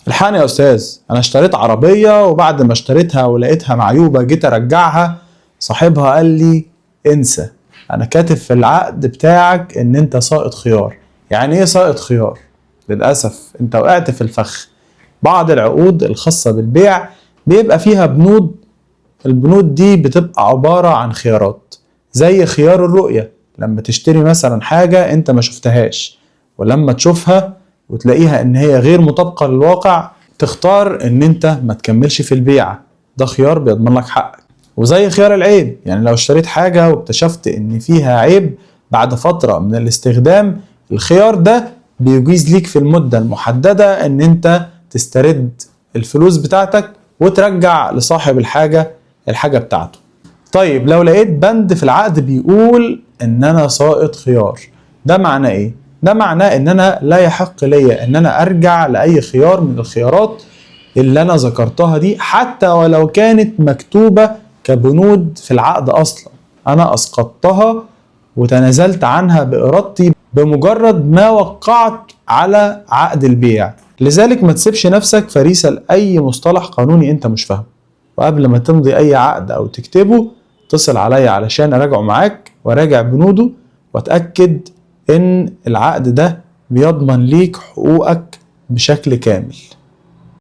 الحقني يا استاذ، انا اشتريت عربية وبعد ما اشتريتها ولقيتها معيوبة جيت ارجعها، صاحبها قال لي انسى، انا كاتب في العقد بتاعك ان انت سائط خيار. يعني ايه سائط خيار؟ للأسف انت وقعت في الفخ. بعض العقود الخاصة بالبيع بيبقى فيها بنود، البنود دي بتبقى عبارة عن خيارات، زي خيار الرؤية. لما تشتري مثلا حاجة انت ما شفتهاش، ولما تشوفها وتلاقيها ان هي غير مطابقة للواقع تختار ان انت ما تكملش في البيعة، ده خيار بيضمن لك حقك. وزي خيار العيب، يعني لو اشتريت حاجة واكتشفت ان فيها عيب بعد فترة من الاستخدام، الخيار ده بيجيز ليك في المدة المحددة ان انت تسترد الفلوس بتاعتك وترجع لصاحب الحاجة بتاعته. طيب لو لقيت بند في العقد بيقول ان انا سائط خيار، ده معناه ايه؟ ده معناه ان انا لا يحق ليا ان انا ارجع لاي خيار من الخيارات اللي انا ذكرتها دي، حتى ولو كانت مكتوبة كبنود في العقد اصلا. انا اسقطتها وتنازلت عنها بارادتي بمجرد ما وقعت على عقد البيع. لذلك ما تسيبش نفسك فريسة لأي مصطلح قانوني انت مش فاهمه، وقبل ما تمضي اي عقد او تكتبه اتصل عليا علشان اراجعه معاك وراجع بنوده واتأكد ان العقد ده بيضمن ليك حقوقك بشكل كامل.